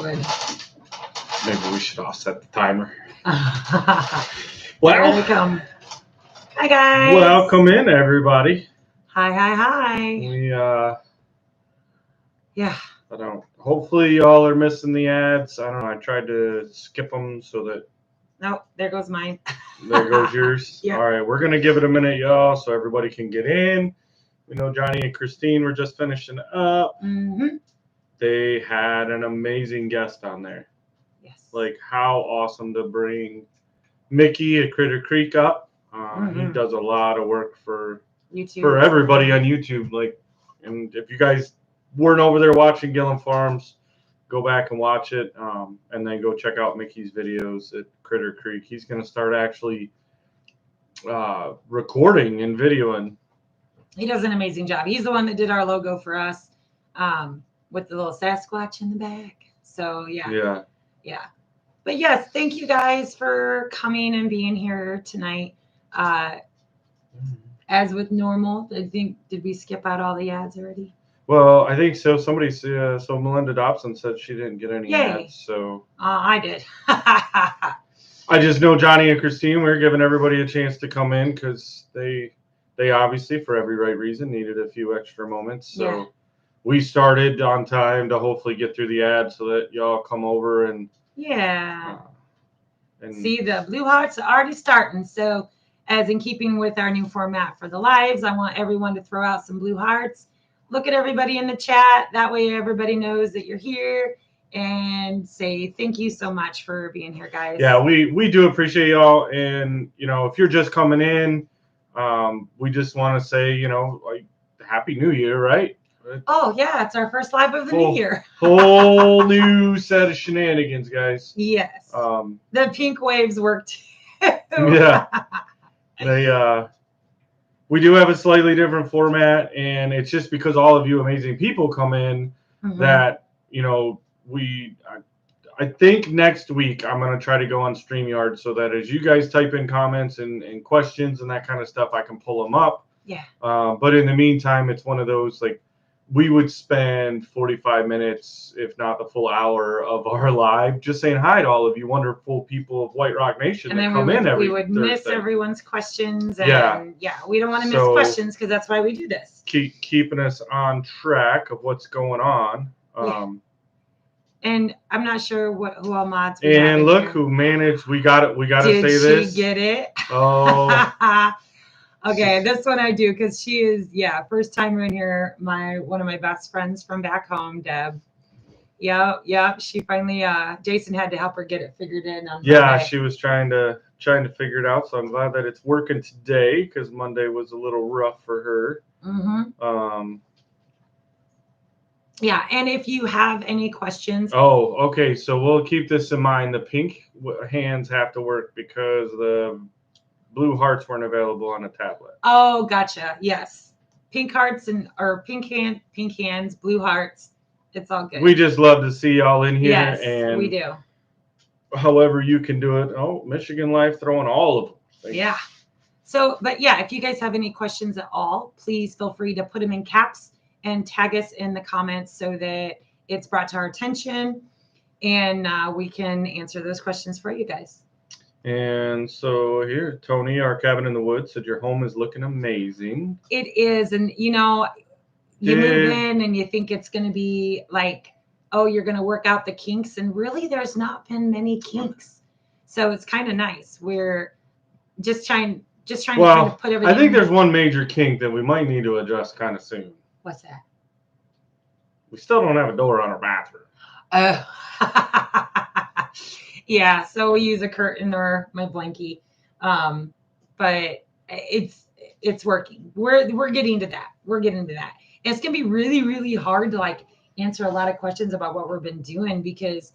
would. Maybe we should offset the timer. Well, here they come. Hi, guys. Welcome in, everybody. Hi. We Yeah. I don't. Hopefully, y'all are missing the ads. I don't know. I tried to skip them so that. Nope. There goes mine. There goes yours. Yep. All right, we're gonna give it a minute, y'all, so everybody can get in. We know Johnny and Christine were just finishing up. Mm-hmm. They had an amazing guest on there. Yes. Like, how awesome to bring Mickey at Critter Creek up. He does a lot of work for YouTube. For everybody on YouTube. Like, and if you guys weren't over there watching Gillum Farms, go back and watch it, and then go check out Mickey's videos at Critter Creek. He's going to start actually recording and videoing. He does an amazing job. He's the one that did our logo for us, with the little Sasquatch in the back. So yeah. But yes, thank you guys for coming and being here tonight. As with normal, I think, did we skip out all the ads already? Well, I think so. Somebody, so Melinda Dobson said she didn't get any ads. So I did. I just know Johnny and Christine, we're giving everybody a chance to come in because they obviously, for every right reason, needed a few extra moments. So we started on time to hopefully get through the ads so that y'all come over and and see, the blue hearts are already starting. So as in keeping with our new format for the lives, I want everyone to throw out some blue hearts. Look at everybody in the chat. That way everybody knows that you're here, and say thank you so much for being here, guys. Yeah, we do appreciate y'all. And, if you're just coming in, we just want to say, like, Happy New Year, right? Oh, yeah. It's our first live of the new year. Whole new set of shenanigans, guys. Yes. The pink waves worked too. Yeah. We do have a slightly different format, and it's just because all of you amazing people come in that, I think next week I'm going to try to go on StreamYard so that as you guys type in comments and questions and that kind of stuff, I can pull them up. Yeah. But in the meantime, it's one of those, like, we would spend 45 minutes, if not the full hour of our live, just saying hi to all of you wonderful people of White Rock Nation that come in every we would Thursday. Miss everyone's questions. And we don't want to miss questions because that's why we do this. Keeping us on track of what's going on. And I'm not sure who all mods we have. And look here. Who managed. We got it. We got to say this. Did she get it? Oh. Okay, this one I do because she is, first timer in here. One of my best friends from back home, Deb. Yep. She finally, Jason had to help her get it figured in on Monday. She was trying to figure it out. So I'm glad that it's working today because Monday was a little rough for her. Yeah, and if you have any questions. Oh, okay. So we'll keep this in mind. The pink hands have to work because the blue hearts weren't available on a tablet. Oh, gotcha. Yes. Pink hearts pink hands, blue hearts. It's all good. We just love to see y'all in here. Yes, and we do. However you can do it. Oh, Michigan Life throwing all of them. Thanks. Yeah. So, but if you guys have any questions at all, please feel free to put them in caps and tag us in the comments so that it's brought to our attention and we can answer those questions for you guys. And so here, Tony, our cabin in the woods, said your home is looking amazing. It is. And, you move in and you think it's going to be like, oh, you're going to work out the kinks. And really, there's not been many kinks. So it's kind of nice. We're just trying to kind of put everything. I think there's one major kink that we might need to address kind of soon. What's that? We still don't have a door on our bathroom. Yeah, so we use a curtain or my blankie, but it's working. We're getting to that. And it's gonna be really, really hard to answer a lot of questions about what we've been doing because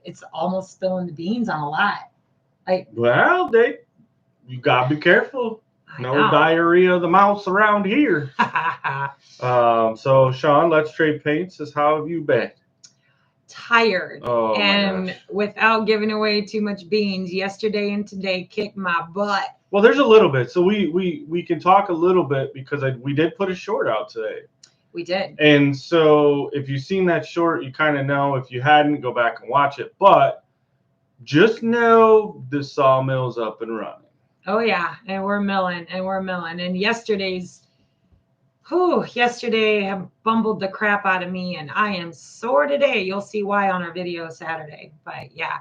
it's almost spilling the beans on a lot. You gotta be careful. No diarrhea of the mouse around here. So Sean, Let's Trade Paint says, how have you been? Tired. And without giving away too much beans, yesterday and today kicked my butt. Well, there's a little bit. So we can talk a little bit because we did put a short out today. We did. And so if you've seen that short, you kind of know. If you hadn't, go back and watch it. But just know the sawmill's up and running. Oh yeah, and we're milling. And yesterday have bumbled the crap out of me, and I am sore today. You'll see why on our video Saturday. But yeah,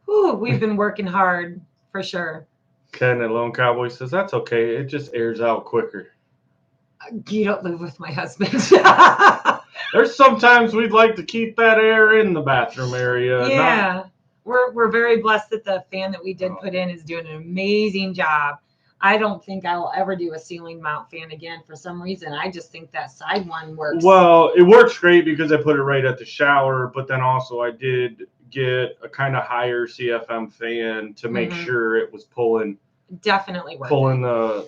we've been working hard for sure. Ken at Lone Cowboy says that's okay. It just airs out quicker. You don't live with my husband. There's sometimes we'd like to keep that air in the bathroom area. Yeah. We're very blessed that the fan that we did put in is doing an amazing job. I don't think I will ever do a ceiling mount fan again for some reason. I just think that side one works. Well, it works great because I put it right at the shower, but then also I did get a kind of higher CFM fan to make sure it was pulling the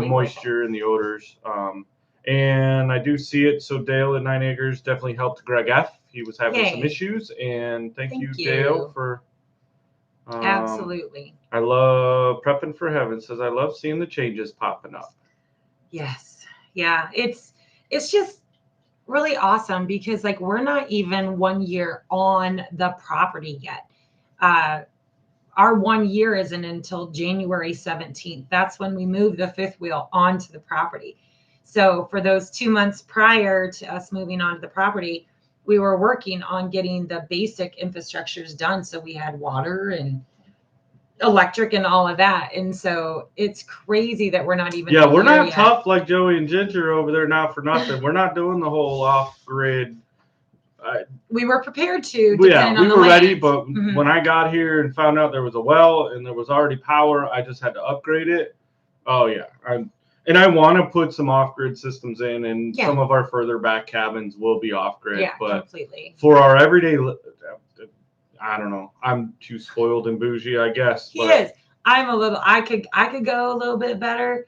moisture and the odors. And I do see it. So Dale at 9 Acres definitely helped Greg F. He was having some issues, and thank you, Dale, for absolutely. I love prepping for heaven. Says I love seeing the changes popping up. Yes, yeah, it's just really awesome because like we're not even 1 year on the property yet. Our 1 year isn't until January 17th. That's when we move the fifth wheel onto the property. So for those 2 months prior to us moving onto the property, we were working on getting the basic infrastructures done. So we had water and electric and all of that. And so it's crazy that we're not even. Yeah, we're not tough like Joey and Ginger over there now for nothing. We're not doing the whole off-grid. We were prepared to. Yeah, we were ready, but when I got here and found out there was a well and there was already power, I just had to upgrade it. Oh yeah, I want to put some off-grid systems in, and some of our further back cabins will be off-grid. Yeah, but completely. For our everyday, I don't know. I'm too spoiled and bougie, I guess. He is. I'm a little. I could go a little bit better.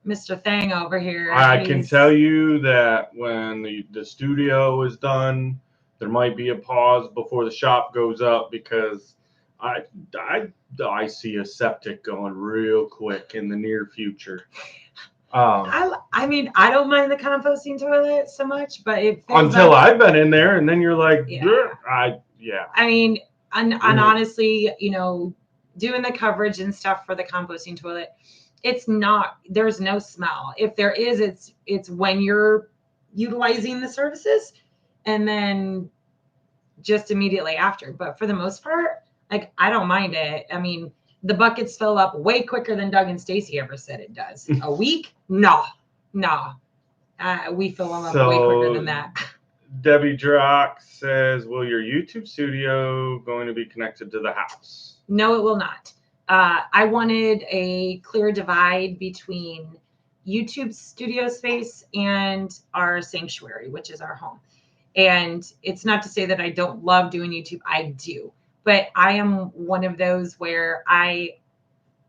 Mr. Thang over here. I can tell you that when the studio is done, there might be a pause before the shop goes up because I see a septic going real quick in the near future. I mean, I don't mind the composting toilet so much, but until I've been in there, and then you're like, I mean, and honestly, you know, doing the coverage and stuff for the composting toilet, there's no smell. If there is, it's when you're utilizing the services, and then just immediately after. But for the most part, like I don't mind it. I mean, the buckets fill up way quicker than Doug and Stacy ever said it does. A week? No. We fill them up way quicker than that. Debbie Drock says, will your YouTube studio going to be connected to the house? No, it will not. I wanted a clear divide between YouTube studio space and our sanctuary, which is our home. And it's not to say that I don't love doing YouTube. I do. But I am one of those where I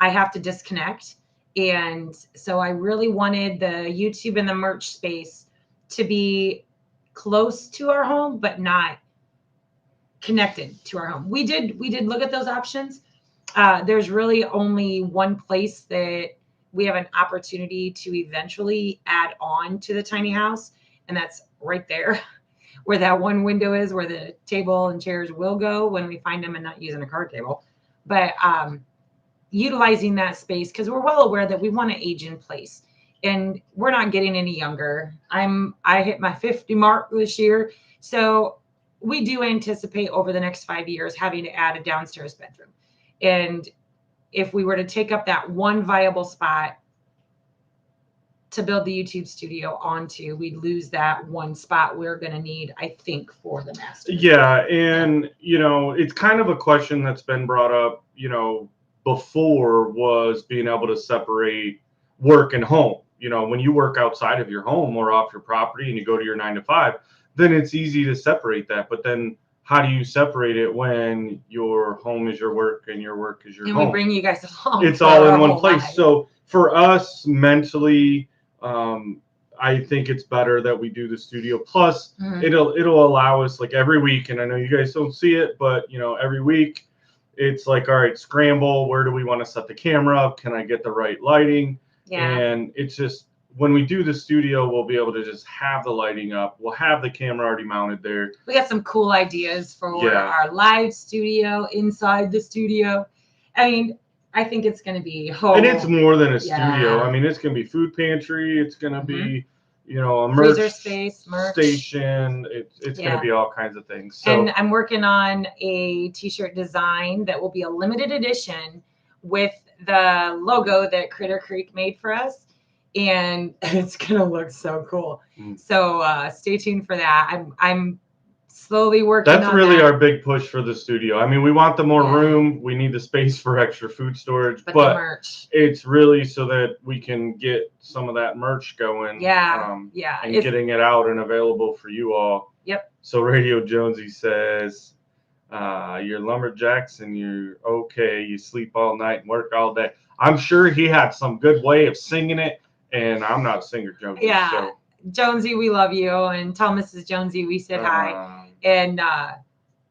have to disconnect. And so I really wanted the YouTube and the merch space to be close to our home, but not connected to our home. We did look at those options. There's really only one place that we have an opportunity to eventually add on to the tiny house. And that's right there. Where that one window is, where the table and chairs will go when we find them and not using a card table. But utilizing that space, because we're well aware that we want to age in place. And we're not getting any younger. I hit my 50 mark this year. So we do anticipate over the next 5 years having to add a downstairs bedroom. And if we were to take up that one viable spot to build the YouTube studio onto, we'd lose that one spot we're going to need, I think, for the master. Yeah. And, you know, it's kind of a question that's been brought up, you know, before, was being able to separate work and home. You know, when you work outside of your home or off your property and you go to your 9 to 5, then it's easy to separate that. But then how do you separate it when your home is your work and your work is your home? And we bring you guys along. It's all in one place. Life. So for us mentally, I think it's better that we do the studio. Plus, it'll allow us, like, every week, and I know you guys don't see it, but you know, every week it's like, all right, scramble. Where do we want to set the camera up? Can I get the right lighting? Yeah. And it's just, when we do the studio, we'll be able to just have the lighting up. We'll have the camera already mounted there. We got some cool ideas for our live studio, inside the studio. I mean, I think it's going to be and it's more than a studio. I mean, it's going to be food pantry. It's going to be, you know, a merch freezer space, merch station. It's going to be all kinds of things. So, and I'm working on a t-shirt design that will be a limited edition with the logo that Critter Creek made for us. And it's going to look so cool. So stay tuned for that. I'm slowly working on that. That's really our big push for the studio. I mean, we want the more room. We need the space for extra food storage. But the merch. It's really so that we can get some of that merch going. And getting it out and available for you all. Yep. So Radio Jonesy says, you're lumberjacks and you're okay. You sleep all night and work all day. I'm sure he had some good way of singing it. And I'm not a singer, Jonesy. Yeah. So. Jonesy, we love you. And tell Mrs. Jonesy we said hi. And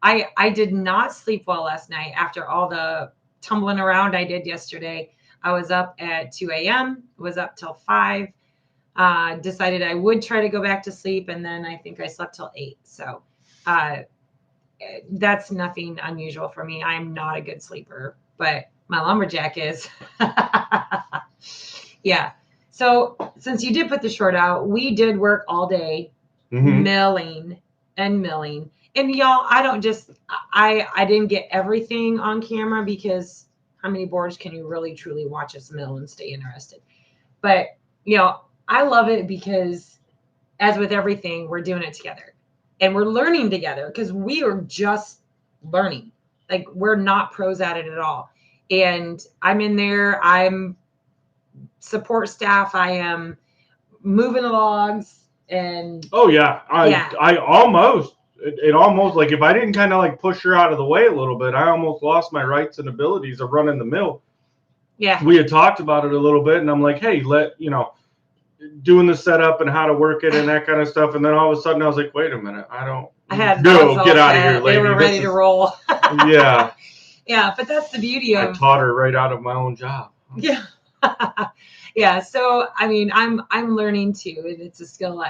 I did not sleep well last night after all the tumbling around I did yesterday. I was up at 2 a.m., was up till 5, decided I would try to go back to sleep. And then I think I slept till 8. So that's nothing unusual for me. I'm not a good sleeper, but my lumberjack is. Yeah. So since you did put the short out, we did work all day milling. And y'all, I didn't get everything on camera because how many boards can you really truly watch us mill and stay interested? But, you know, I love it because as with everything, we're doing it together and we're learning together because we are just learning. Like we're not pros at it at all. And I'm in there. I'm support staff. I am moving the logs and I almost like if I didn't kind of like push her out of the way a little bit, I almost lost my rights and abilities of running the mill. Yeah, we had talked about it a little bit and I'm like, hey, doing the setup and how to work it and that kind of stuff, and then all of a sudden I was like, wait a minute, I had get out of here, lady. They were ready to roll. Yeah but that's the beauty of I taught her right out of my own job. Yeah. So, I mean, I'm learning too, and it's a skill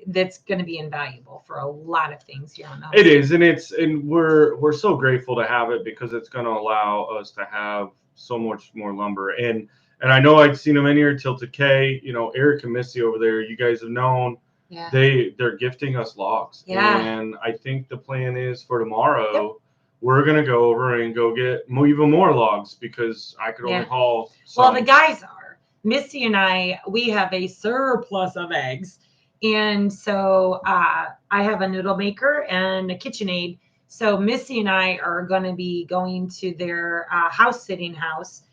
that's going to be invaluable for a lot of things here on the homestead. It is, and we're so grateful to have it because it's going to allow us to have so much more lumber. And I know I'd seen them in here, Tilted K, Eric and Missy over there. You guys have known. Yeah. They're gifting us logs. Yeah. And I think the plan is for tomorrow. We're going to go over and go get even more logs because I could only haul some. Well, the guys are. Missy and I, we have a surplus of eggs. And so I have a noodle maker and a KitchenAid. So Missy and I are going to be going to their house sitting house.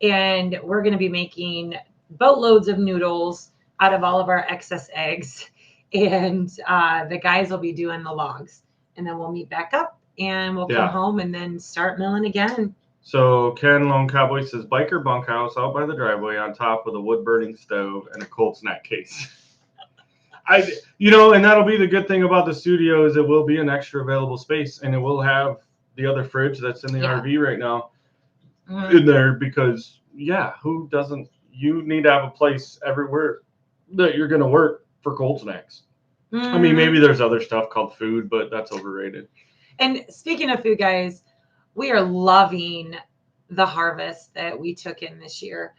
And we're going to be making boatloads of noodles out of all of our excess eggs. And the guys will be doing the logs. And then we'll meet back up. And we'll come home and then start milling again. So Ken Lone Cowboy says, biker bunkhouse out by the driveway on top with a wood-burning stove and a cold snack case. And that'll be the good thing about the studio is it will be an extra available space. And it will have the other fridge that's in the RV right now in there because, who doesn't? You need to have a place everywhere that you're going to work for cold snacks. I mean, maybe there's other stuff called food, but that's overrated. And speaking of food, guys, we are loving the harvest that we took in this year.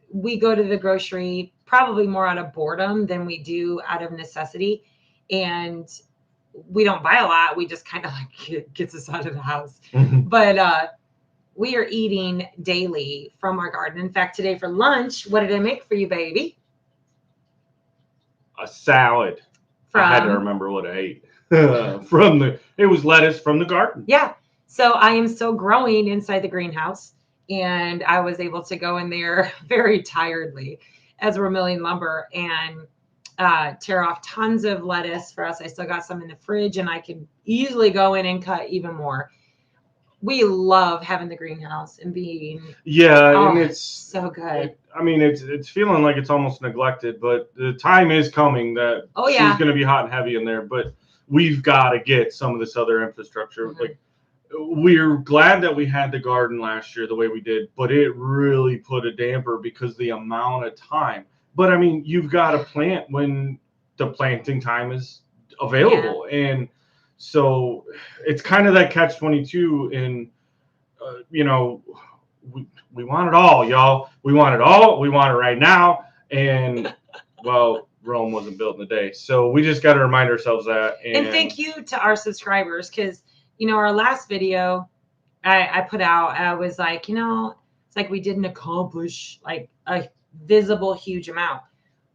We go to the grocery probably more out of boredom than we do out of necessity. And we don't buy a lot. We just kind of like gets us out of the house. But we are eating daily from our garden. In fact, today for lunch, what did I make for you, baby? A salad. I had to remember what I ate. It was lettuce from the garden. Yeah. So I am still growing inside the greenhouse, and I was able to go in there very tiredly as we're milling lumber and tear off tons of lettuce for us. I still got some in the fridge, and I could easily go in and cut even more. We love having the greenhouse and being and it's so good. It's feeling like it's almost neglected, but the time is coming that she's going to be hot and heavy in there. But we've got to get some of this other infrastructure. Like we're glad that we had the garden last year the way we did, but it really put a damper because the amount of time. But I mean, you've got to plant when the planting time is available. And so it's kind of that catch-22 in, we want it all, y'all. We want it all. We want it right now. And, well, Rome wasn't built in a day. So we just got to remind ourselves that. And thank you to our subscribers because, our last video I put out, I was like, it's like we didn't accomplish like a visible huge amount.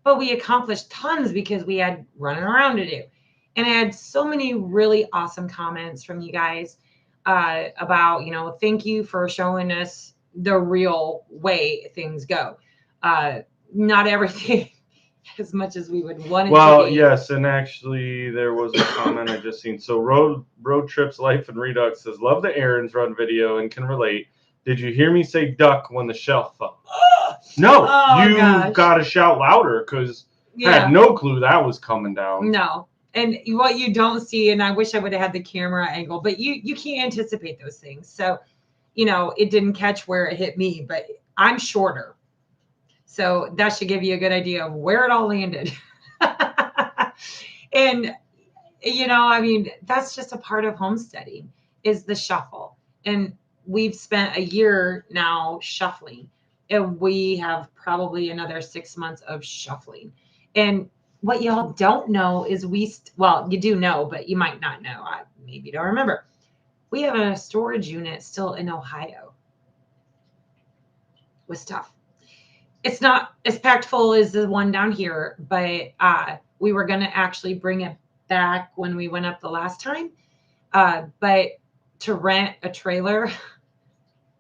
But we accomplished tons because we had running around to do. And I had so many really awesome comments from you guys about, thank you for showing us the real way things go. Not everything as much as we would want it to be. Yes, and actually there was a comment I just seen. So Road Trips Life and Redux says, love the errands run video and can relate. Did you hear me say duck when the shelf fell? No, you got to shout louder because I had no clue that was coming down. No. And what you don't see, and I wish I would have had the camera angle, but you can't anticipate those things. So, it didn't catch where it hit me, but I'm shorter. So that should give you a good idea of where it all landed. And, that's just a part of homesteading is the shuffle. And we've spent a year now shuffling. And we have probably another 6 months of shuffling. And what y'all don't know is you do know, but you might not know. I maybe don't remember. We have a storage unit still in Ohio with stuff. It's not as packed full as the one down here, but we were going to actually bring it back when we went up the last time. But to rent a trailer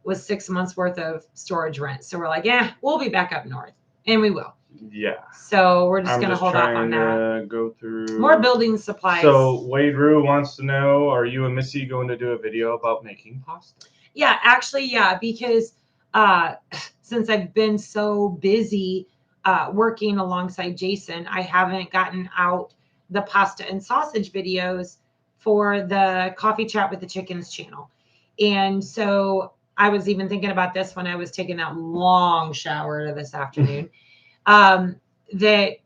was 6 months worth of storage rent. So we're like, we'll be back up north, and we will. Yeah. So we're just going to hold off on that. Go through more building supplies. So Wade Rue wants to know, are you and Missy going to do a video about making pasta? Yeah, actually, because since I've been so busy working alongside Jason, I haven't gotten out the pasta and sausage videos for the Coffee Chat with the Chickens channel. And so I was even thinking about this when I was taking that long shower this afternoon. That,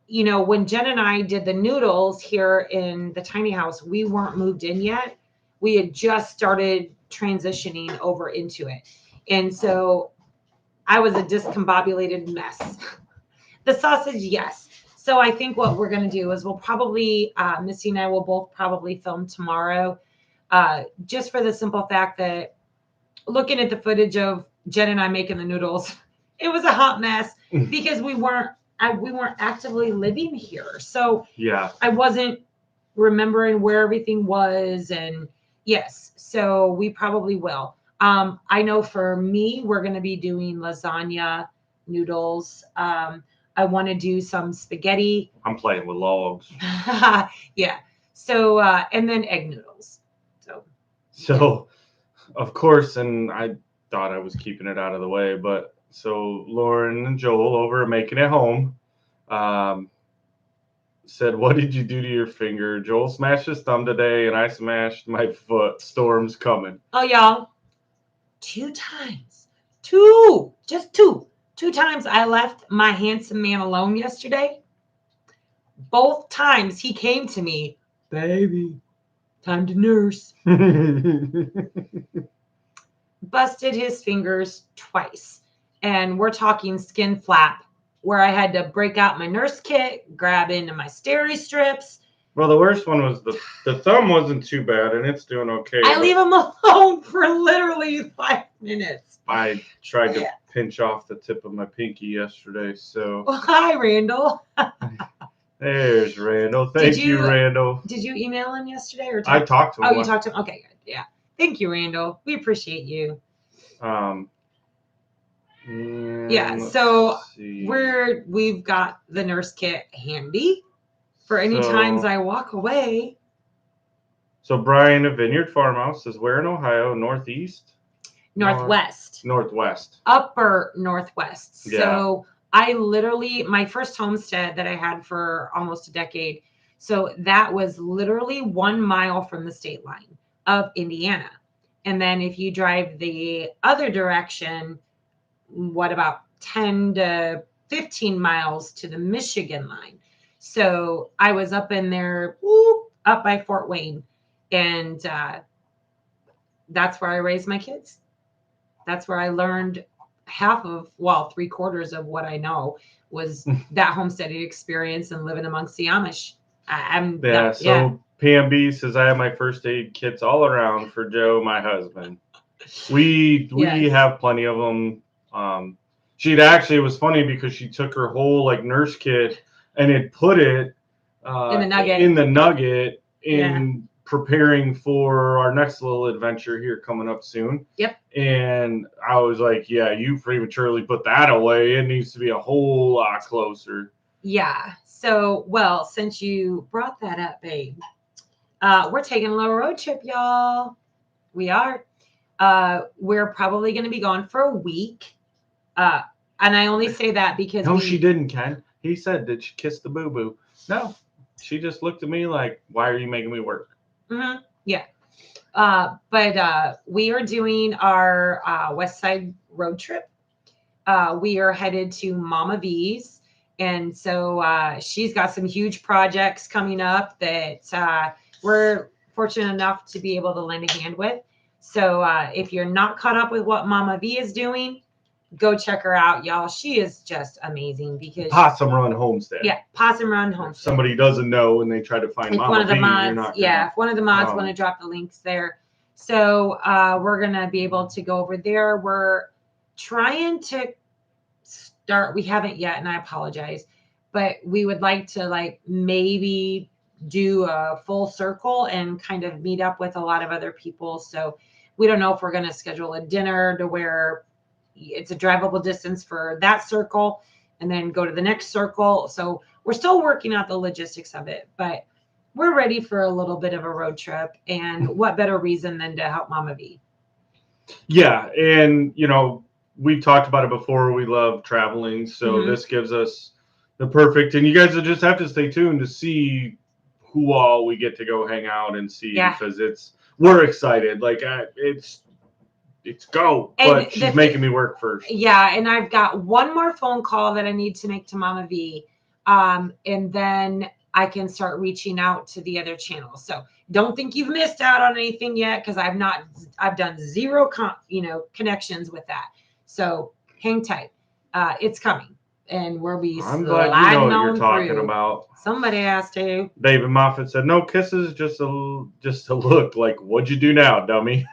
when Jen and I did the noodles here in the tiny house, we weren't moved in yet. We had just started transitioning over into it. And so I was a discombobulated mess. The sausage, yes. So I think what we're going to do is we'll probably, Missy and I will both probably film tomorrow, just for the simple fact that looking at the footage of Jen and I making the noodles, it was a hot mess because we weren't actively living here. So yeah, I wasn't remembering where everything was. And yes, so we probably will. I know for me, we're going to be doing lasagna, noodles. I want to do some spaghetti. I'm playing with logs. Yeah. So, and then egg noodles. So of course, and I thought I was keeping it out of the way, but so Lauren and Joel over at Making It Home said, what did you do to your finger? Joel smashed his thumb today and I smashed my foot. Storm's coming. Oh, y'all. 2 times. 2 times I left my handsome man alone yesterday. Both times he came to me, baby, time to nurse. Busted his fingers twice. And we're talking skin flap, where I had to break out my nurse kit, grab into my steri strips. Well, the worst one was the thumb wasn't too bad, and it's doing okay. I leave him alone for literally 5 minutes. I tried to pinch off the tip of my pinky yesterday, so. Well, hi, Randall. There's Randall. Thank you, Randall. Did you email him yesterday? I talked to him. Oh, you talked to him? Okay, good. Yeah. Thank you, Randall. We appreciate you. Yeah, so we've got the nurse kit handy for any times I walk away. So Brian of Vineyard Farmhouse says, where in Ohio? Northeast? Northwest. Northwest. Upper Northwest. Yeah. So I literally, my first homestead that I had for almost a decade. So that was literally 1 mile from the state line of Indiana. And then if you drive the other direction, what about 10 to 15 miles to the Michigan line. So I was up in there, up by Fort Wayne. And that's where I raised my kids. That's where I learned three-quarters of what I know was that homesteading experience and living amongst the Amish. PMB says I have my first aid kits all around for Joe, my husband. We have plenty of them. It was funny because she took her whole like nurse kit and had put it in the nugget preparing for our next little adventure here coming up soon. Yep. And I was like, yeah, you prematurely put that away. It needs to be a whole lot closer. Yeah. So, since you brought that up, babe, we're taking a little road trip, y'all. We are. We're probably going to be gone for a week. And I only say that because she didn't, Ken. He said, did she kiss the boo-boo? No. She just looked at me like, why are you making me work? Mm-hmm. Yeah. But we are doing our West Side road trip. We are headed to Mama V's. And so she's got some huge projects coming up that we're fortunate enough to be able to lend a hand with. So if you're not caught up with what Mama V is doing, go check her out, y'all. She is just amazing because Possum Run Homestead. Yeah, Possum Run Homestead. If somebody doesn't know and they try to find Mama V, you're not if one of the mods want to drop the links there. So we're gonna be able to go over there. We're trying to start. We haven't yet, and I apologize, but we would like to maybe do a full circle and kind of meet up with a lot of other people. So we don't know if we're gonna schedule a dinner to where it's a drivable distance for that circle and then go to the next circle. So we're still working out the logistics of it, but we're ready for a little bit of a road trip. And what better reason than to help Mama V? Yeah. And, we talked about it before. We love traveling. So this gives us the perfect, and you guys will just have to stay tuned to see who all we get to go hang out and see because we're excited. It's go, but she's making me work first. Yeah, and I've got one more phone call that I need to make to Mama V, and then I can start reaching out to the other channels. So don't think you've missed out on anything yet because I've done zero connections with that. So hang tight, it's coming, and we'll be I'm glad you know what you're talking about. Somebody has to. David Moffat said, "No kisses, just a look. Like, what'd you do now, dummy?"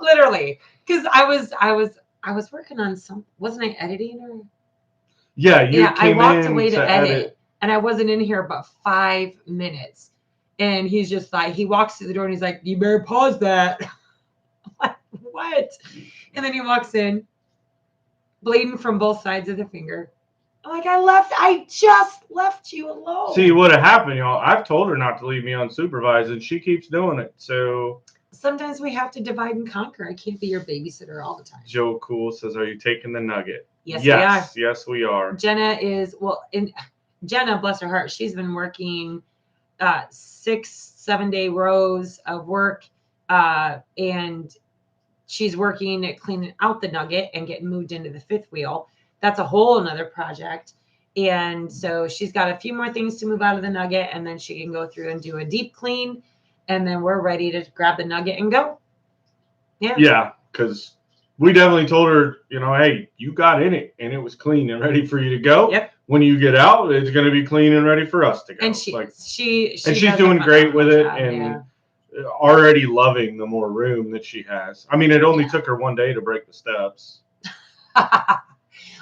Literally, because I was working on wasn't I editing or? Yeah, I walked away to edit, and I wasn't in here but 5 minutes, and he's just like, he walks through the door and he's like, "You better pause that." I'm like, what? And then he walks in, bleeding from both sides of the finger. I'm like, I just left you alone. See what happened, y'all. I've told her not to leave me unsupervised, and she keeps doing it. So sometimes we have to divide and conquer. I can't be your babysitter all the time. Joe Cool says, "Are you taking the nugget?" Yes, we are. Yes, we are. Jenna is Jenna, bless her heart, she's been working 6-7 day rows of work, and she's working at cleaning out the nugget and getting moved into the fifth wheel. That's a whole another project. And so she's got a few more things to move out of the nugget, and then she can go through and do a deep clean, and then we're ready to grab the nugget and go. Yeah, because we definitely told her, hey, you got in it and it was clean and ready for you to go. Yep. When you get out, it's going to be clean and ready for us to go. And she's doing great with it and already loving the more room that she has. I mean, it only took her one day to break the steps.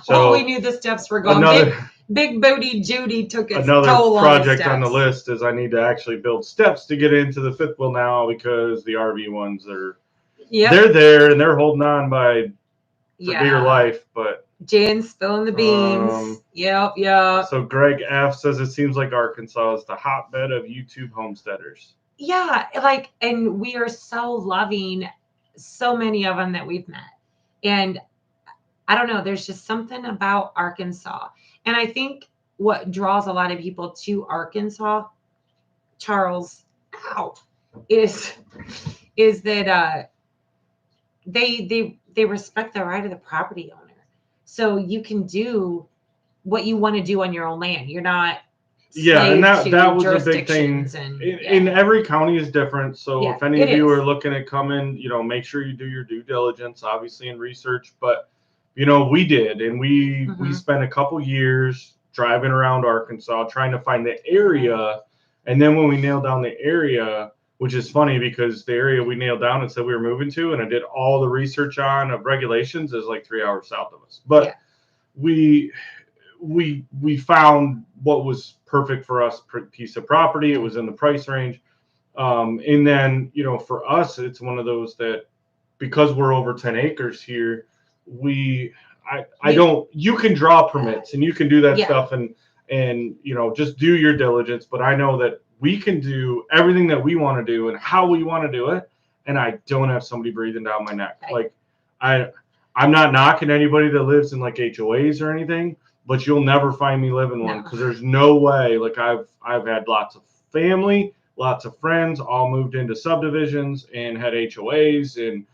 So we knew the steps were going. Big booty Judy took its toll on the steps. Another project on the list is I need to actually build steps to get into the fifth wheel now because the RV ones they're there and they're holding on by for dear life. But Jan's spilling the beans. Yep. So Greg F says it seems like Arkansas is the hotbed of YouTube homesteaders. Yeah, and we are so loving, so many of them that we've met, and I don't know, there's just something about Arkansas. And I think what draws a lot of people to Arkansas, Charles, is that they respect the right of the property owner. So you can do what you want to do on your own land. You're not and slave that to was a big thing. jurisdictions and In every county is different. So Yeah, if any it of you is. are looking at coming, make sure you do your due diligence, obviously, and research. But we did, and we Mhm. spent a couple years driving around Arkansas trying to find the area. And then when we nailed down the area, which is funny because the area we nailed down and said we were moving to, and I did all the research on of regulations, is like 3 hours south of us. But Yeah. we found what was perfect for us piece of property. It was in the price range. And then, for us, it's one of those that because we're over 10 acres here, you can draw permits and you can do that Yeah. stuff and just do your diligence. But I know that we can do everything that we want to do and how we want to do it. And I don't have somebody breathing down my neck. Right. Like I'm not knocking anybody that lives in like HOAs or anything, but you'll never find me living one because there's no way. Like I've had lots of family, lots of friends, all moved into subdivisions and had HOAs, and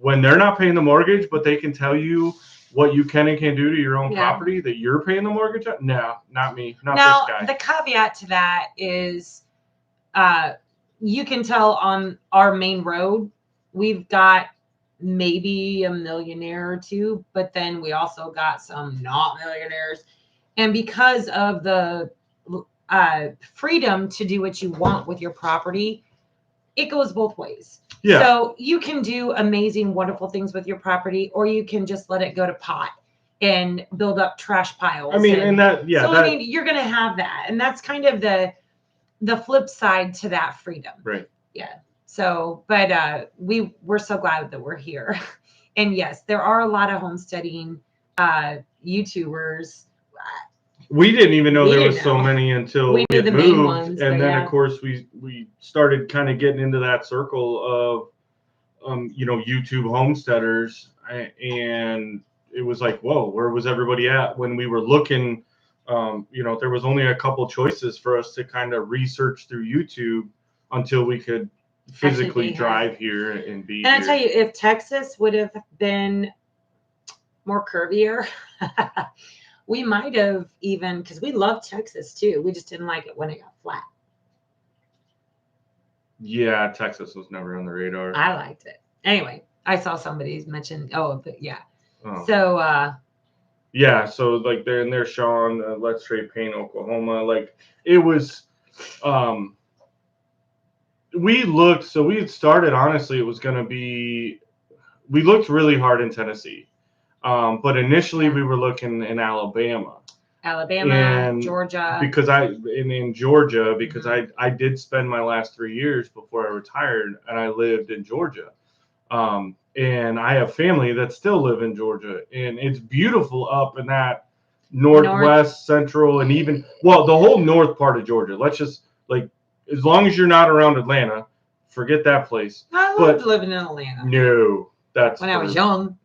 when they're not paying the mortgage, but they can tell you what you can and can't do to your own property that you're paying the mortgage on. No, not me, not now, this guy. The caveat to that is you can tell on our main road, we've got maybe a millionaire or two, but then we also got some not millionaires. And because of the freedom to do what you want with your property, it goes both ways. Yeah. So you can do amazing, wonderful things with your property, or you can just let it go to pot and build up trash piles. I mean, you're going to have that. And that's kind of the flip side to that freedom. Right. Yeah. So, but we're so glad that we're here. And yes, there are a lot of homesteading YouTubers. We didn't even know there was so many until we had moved, and then of course we started kind of getting into that circle of YouTube homesteaders, and it was like, whoa, where was everybody at when we were looking? There was only a couple choices for us to kind of research through YouTube until we could physically drive here and be. And I tell you, if Texas would have been more curvier. We might have even, because we love Texas too. We just didn't like it when it got flat. Yeah, Texas was never on the radar. I liked it. Anyway, I saw somebody's mentioned. But yeah. Oh. So. Yeah, so like there's Sean. Let's Trade Paint, Oklahoma. Like it was. We looked. So we had started. Honestly, it was going to be. We looked really hard in Tennessee. But initially we were looking in Alabama, and Georgia, because in Georgia, because I did spend my last 3 years before I retired, and I lived in Georgia. And I have family that still live in Georgia, and it's beautiful up in that northwest, central, and even, the whole north part of Georgia. Let's just, like, as long as you're not around Atlanta, forget that place. I loved living in Atlanta. No. That's when I was young.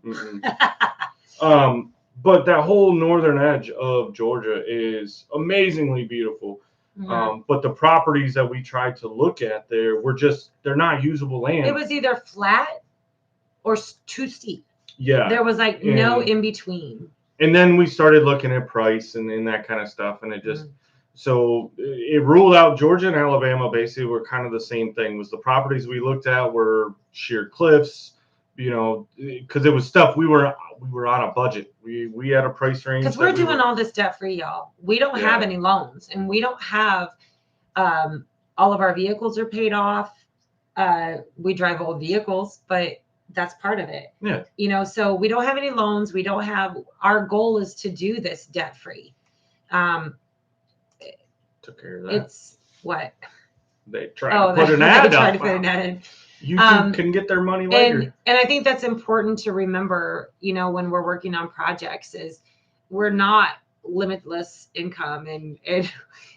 But that whole northern edge of Georgia is amazingly beautiful. Mm-hmm. But the properties that we tried to look at there they're not usable land. It was either flat or too steep. Yeah. There was no in between. And then we started looking at price and that kind of stuff. And it just, so it ruled out Georgia and Alabama basically were kind of the same thing. Was the properties we looked at were sheer cliffs. Because it was stuff we were on a budget. We had a price range. Because we're doing all this debt free, y'all. We don't have any loans, and we don't have all of our vehicles are paid off. We drive old vehicles, but that's part of it. Yeah. So we don't have any loans. We don't have. Our goal is to do this debt free. Took care of that. It's what they tried to put an ad up. In. YouTube can get their money later. And I think that's important to remember, when we're working on projects, is we're not limitless income and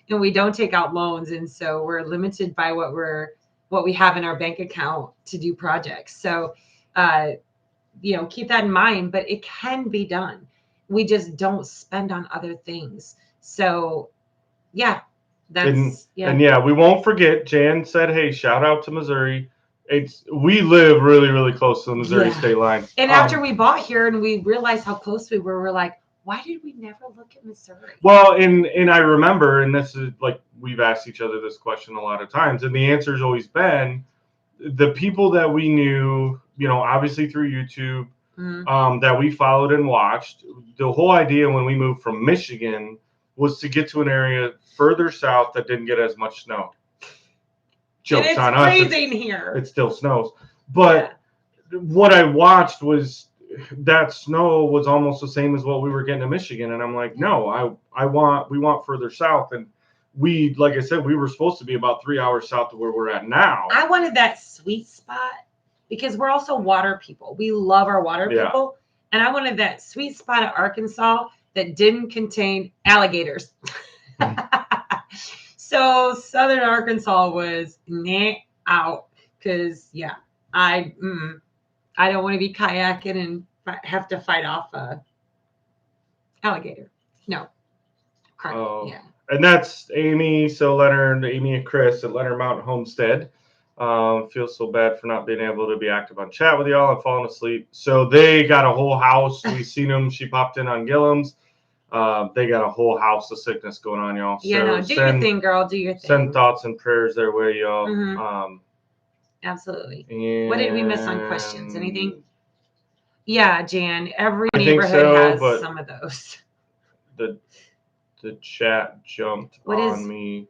we don't take out loans. And so we're limited by what we have in our bank account to do projects. So, keep that in mind, but it can be done. We just don't spend on other things. So yeah, and we won't forget, Jan said, hey, shout out to Missouri. We live really, really close to the Missouri state line. And after we bought here and we realized how close we were like, Why did we never look at Missouri? Well, and I remember, and this is like we've asked each other this question a lot of times, and the answer's always been the people that we knew, obviously through YouTube, that we followed and watched. The whole idea when we moved from Michigan was to get to an area further south that didn't get as much snow. Jokes on us. It's freezing here. It still snows. But what I watched was that snow was almost the same as what we were getting in Michigan. And I'm like, no, we want further south. And we, like I said, we were supposed to be about 3 hours south of where we're at now. I wanted that sweet spot because we're also water people. We love our water people. And I wanted that sweet spot of Arkansas that didn't contain alligators. So Southern Arkansas was out because, I don't want to be kayaking and have to fight off a alligator. No. And that's Amy. So Amy and Chris at Leonard Mountain Homestead. Feel so bad for not being able to be active on chat with y'all and falling asleep. So they got a whole house. We seen them. She popped in on Gillum's. They got a whole house of sickness going on, y'all. So do your thing, girl. Do your thing. Send thoughts and prayers their way, y'all. Absolutely. What did we miss on questions? Anything? Yeah, Jan. Every neighborhood has some of those. The chat jumped on me.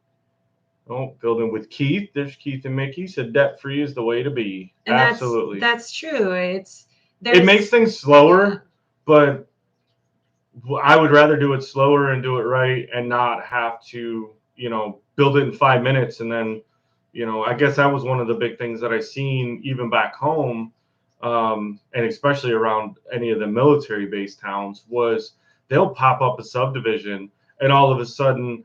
Oh, building with Keith. There's Keith and Mickey. Said debt free is the way to be. And absolutely. That's true. It makes things slower, but I would rather do it slower and do it right and not have to, build it in 5 minutes. And then, I guess that was one of the big things that I seen even back home, and especially around any of the military-based towns, was they'll pop up a subdivision and all of a sudden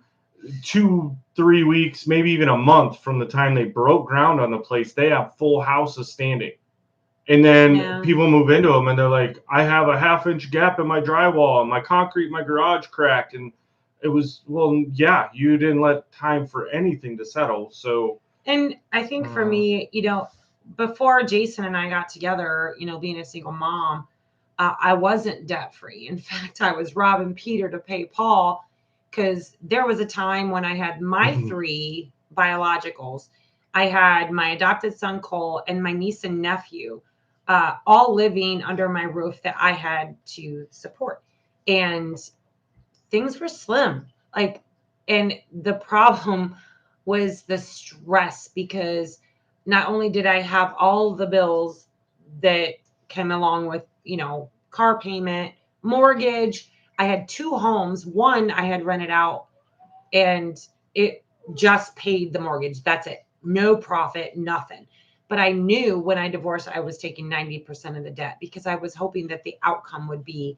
2-3 weeks, maybe even a month from the time they broke ground on the place, they have full houses standing. And then people move into them and they're like, I have a 1/2-inch gap in my drywall and my concrete in my garage cracked. And it was, you didn't let time for anything to settle. So, and I think for me, before Jason and I got together, being a single mom, I wasn't debt free. In fact, I was robbing Peter to pay Paul because there was a time when I had my 3 biologicals. I had my adopted son, Cole, and my niece and nephew, all living under my roof that I had to support. And things were slim. And the problem was the stress because not only did I have all the bills that came along with, car payment, mortgage, I had 2 homes. One I had rented out and it just paid the mortgage. That's it. No profit, nothing. But I knew when I divorced, I was taking 90% of the debt because I was hoping that the outcome would be,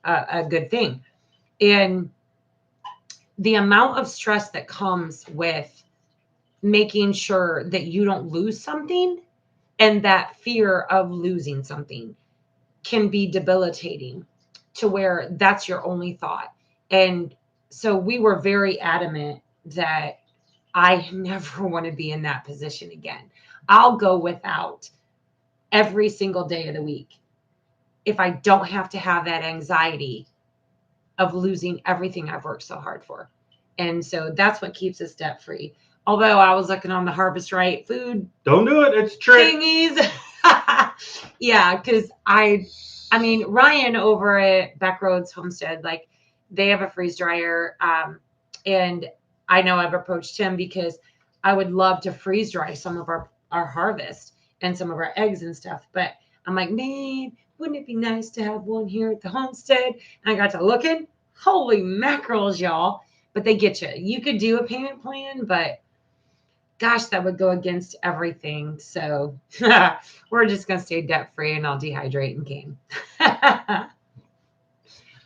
a good thing. And the amount of stress that comes with making sure that you don't lose something and that fear of losing something can be debilitating to where that's your only thought. And so we were very adamant that I never want to be in that position again. I'll go without every single day of the week if I don't have to have that anxiety of losing everything I've worked so hard for. And so that's what keeps us debt free. Although I was looking on the Harvest Right food. Don't do it. It's trick. Thingies. Yeah, because I mean, Ryan over at Backroads Homestead, they have a freeze dryer. And I know I've approached him because I would love to freeze dry some of our harvest and some of our eggs and stuff. But I'm like, man, wouldn't it be nice to have one here at the homestead? And I got to looking. Holy mackerels, y'all. But they get you. You could do a payment plan, but gosh, that would go against everything. So we're just going to stay debt free and I'll dehydrate and game.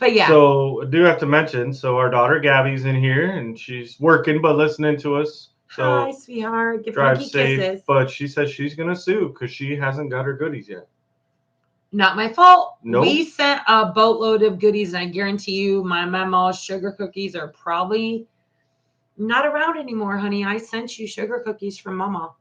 But yeah. So I do have to mention, our daughter Gabby's in here and she's working but listening to us. So hi, sweetheart. Give drive Frankie safe. Kisses. But she says she's going to sue because she hasn't got her goodies yet. Not my fault. Nope. We sent a boatload of goodies, and I guarantee you my mama's sugar cookies are probably not around anymore, honey. I sent you sugar cookies from mama.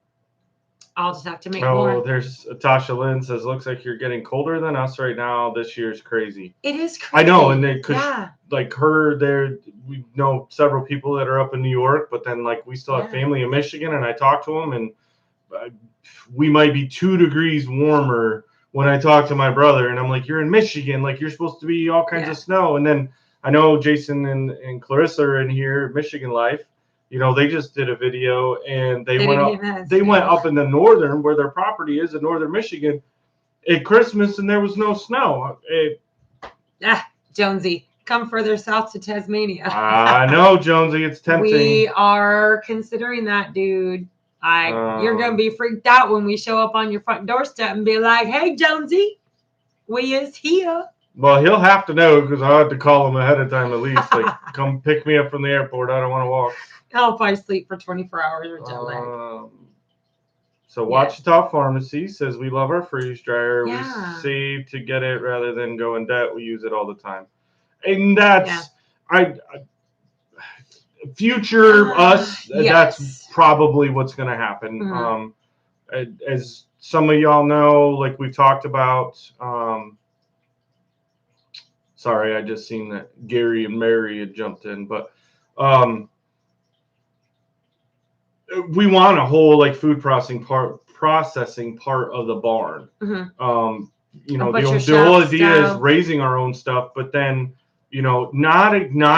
I'll just have to make Oh, more. there's Tasha Lynn says, looks like you're getting colder than us right now. This year's crazy. It is crazy. I know, and then yeah. like her there, we know several people that are up in New York, but then like we still have family in Michigan, and I talk to them, and we might be 2 degrees warmer when I talk to my brother, and I'm like, you're in Michigan, like you're supposed to be all kinds of snow. And then I know Jason and Clarissa are in here, Michigan Life. You know, they just did a video, and they went up in the northern, where their property is in northern Michigan, at Christmas, and there was no snow. Jonesy, come further south to Tasmania. I know, Jonesy, it's tempting. We are considering that, dude. You're gonna be freaked out when we show up on your front doorstep and be like, "Hey, Jonesy, we is here." Well, he'll have to know, because I have to call him ahead of time at least. Like, come pick me up from the airport. I don't want to walk. I'll probably sleep for 24 hours or jet lag. So Wichita Pharmacy says, we love our freeze dryer. We save to get it rather than go in debt. We use it all the time. And that's future us. That's probably what's going to happen. Mm-hmm. As some of y'all know, like we've talked about. Sorry, I just seen that Gary and Mary had jumped in, but we want a whole like food processing part of the barn. Mm-hmm. You know, the whole idea is raising our own stuff, but then, you know, not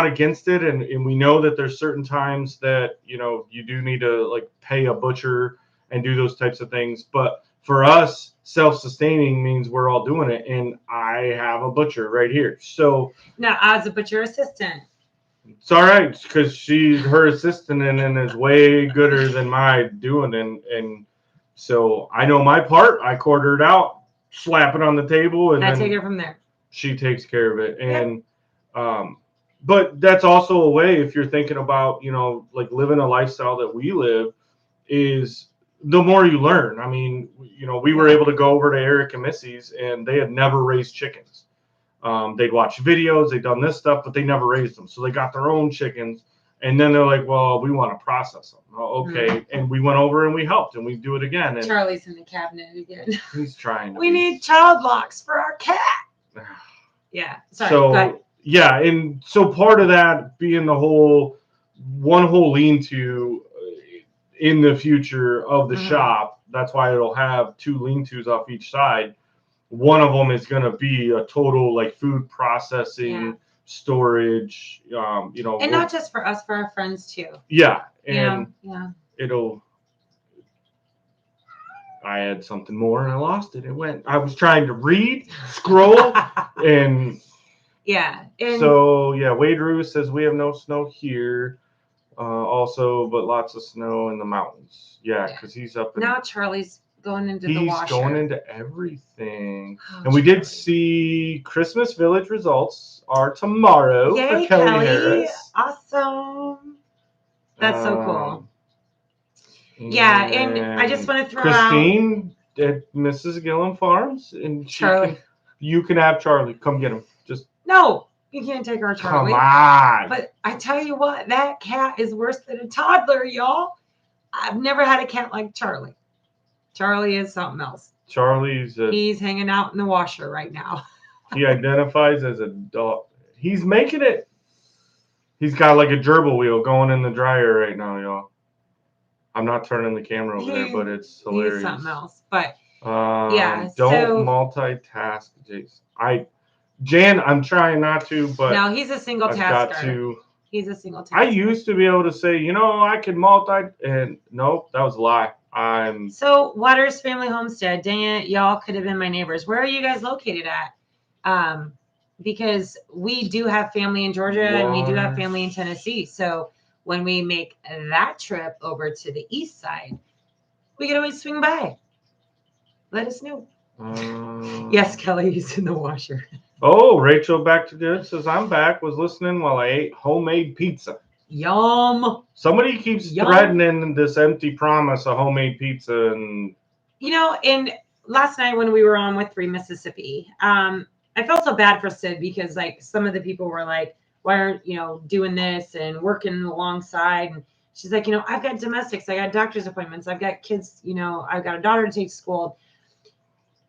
against it, and we know that there's certain times that, you know, you do need to like pay a butcher and do those types of things. But for us, self-sustaining means we're all doing it, and I have a butcher right here. So now, as a butcher assistant, it's all right, because she's her assistant and is way gooder than my doing, and so I know my part. I quarter it out, slap it on the table, and I take it from there. She takes care of it, and but that's also a way, if you're thinking about, you know, like living a lifestyle that we live, is the more you learn. I mean, you know, we were able to go over to Eric and Missy's, and they had never raised chickens. They'd watch videos, they'd done this stuff, but they never raised them. So they got their own chickens, and then they're like, well, we want to process them. Oh, okay. Mm-hmm. And we went over and we helped, and we do it again. And Charlie's in the cabinet again. He's trying. We need child locks for our cat. Yeah. Sorry. So, yeah. And so part of that being the whole lean-to in the future of the shop, that's why it'll have 2 lean-tos off each side. One of them is going to be a total like food processing, storage, you know, and not just for us, for our friends too. Yeah, and I had something more and I lost it. I was trying to scroll, and and so Wade Rue says we have no snow here, also, but lots of snow in the mountains. Because he's up now. Charlie's going into the washer. He's going into everything. And we did see Christmas Village results are tomorrow. Yay, for Kelly Harris. Awesome. That's so cool. Yeah, and I just want to throw Christine at Mrs. Gillen Farms, and Charlie. You can have Charlie. Come get him. Just no, you can't take our Charlie. Come on. But I tell you what, that cat is worse than a toddler, y'all. I've never had a cat like Charlie. Charlie is something else. He's hanging out in the washer right now. He identifies as a dog. He's making it. He's got like a gerbil wheel going in the dryer right now, y'all. I'm not turning the camera over there, but it's hilarious. He's something else. But don't multitask, Jason. Jan, I'm trying not to, but no, he's a single tasker. He's a single tasker. I used to be able to say, you know, I can and nope, that was a lie. So Waters Family Homestead, dang it, y'all could have been my neighbors. Where are you guys located at? Because we do have family in Georgia and we do have family in Tennessee. So when we make that trip over to the east side, we can always swing by. Let us know. Yes, Kelly is in the washer. Oh, Rachel Back to Good says, I'm back, was listening while I ate homemade pizza. Yum. Somebody keeps threatening this empty promise of homemade pizza. And you know, and last night when we were on with 3 Mississippi, I felt so bad for Sid because like some of the people were like, why aren't you doing this and working alongside? And She's like, I've got domestics, I got doctor's appointments, I've got kids, I've got a daughter to take to school.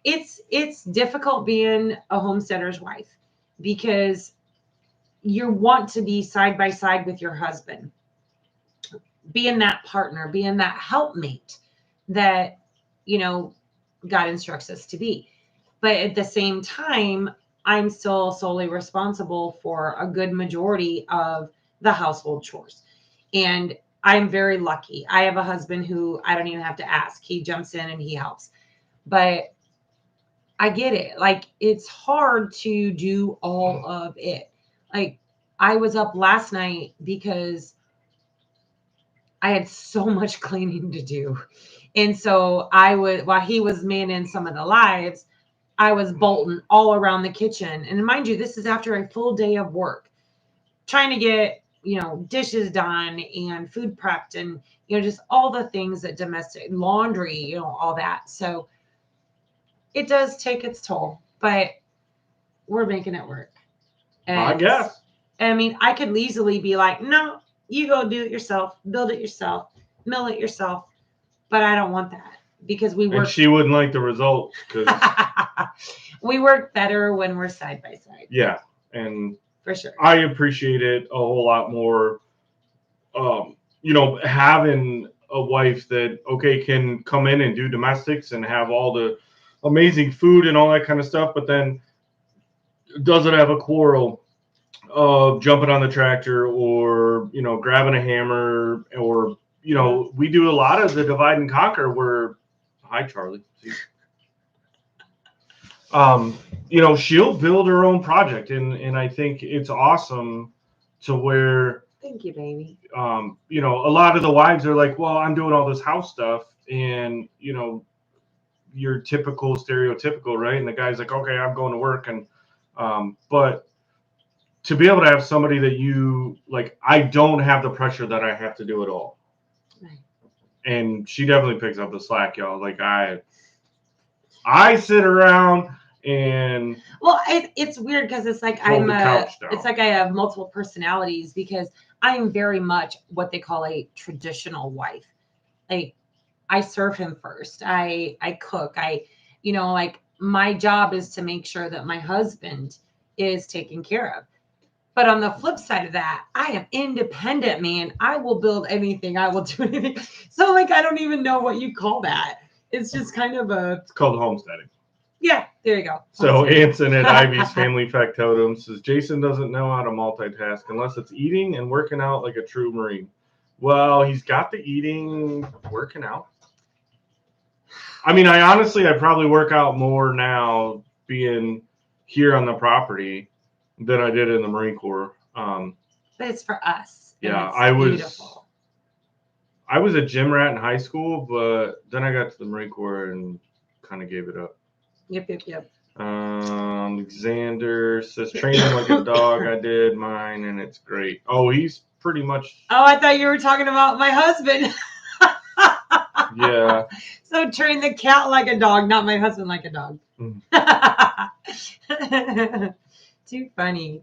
It's difficult being a homesteader's wife because you want to be side by side with your husband, being that partner, being that helpmate that, God instructs us to be. But at the same time, I'm still solely responsible for a good majority of the household chores. And I'm very lucky. I have a husband who I don't even have to ask. He jumps in and he helps. But I get it. Like, it's hard to do all of it. Like, I was up last night because I had so much cleaning to do. And so while he was manning some of the lives, I was bolting all around the kitchen. And mind you, this is after a full day of work, trying to get, dishes done and food prepped and, just all the things that domestic laundry, all that. So it does take its toll, but we're making it work. And I guess. I mean, I could easily be like, no, you go do it yourself, build it yourself, mill it yourself. But I don't want that because we work. And she wouldn't like the results because we work better when we're side by side. Yeah. And for sure, I appreciate it a whole lot more. Having a wife that, can come in and do domestics and have all the amazing food and all that kind of stuff, but then doesn't have a quarrel of jumping on the tractor or, grabbing a hammer or, we do a lot of the divide and conquer where, hi, Charlie. She'll build her own project. And I think it's awesome to where, thank you, baby. A lot of the wives are like, well, I'm doing all this house stuff and, you're typical, stereotypical, right? And the guy's like, okay, I'm going to work. And, but to be able to have somebody that you like, I don't have the pressure that I have to do it all. Right. And she definitely picks up the slack, y'all. Like I sit around and it's weird because it's like it's like I have multiple personalities because I am very much what they call a traditional wife. Like I serve him first. I cook. Like my job is to make sure that my husband is taken care of. But on the flip side of that, I am independent, man. I will build anything. I will do anything. So like, I don't even know what you call that. It's just kind of it's called homesteading. Yeah, there you go. So Anson at Ivy's Family Factotum says, Jason doesn't know how to multitask unless it's eating and working out like a true Marine. Well, he's got the eating, working out. I mean, I probably work out more now being here on the property than I did in the Marine Corps. But it's for us. Yeah, beautiful. I was a gym rat in high school, but then I got to the Marine Corps and kind of gave it up. Yep. Alexander says, training like a dog. I did mine, and it's great. Oh, he's pretty much. Oh, I thought you were talking about my husband. Yeah. So train the cat like a dog, not my husband like a dog. Too funny.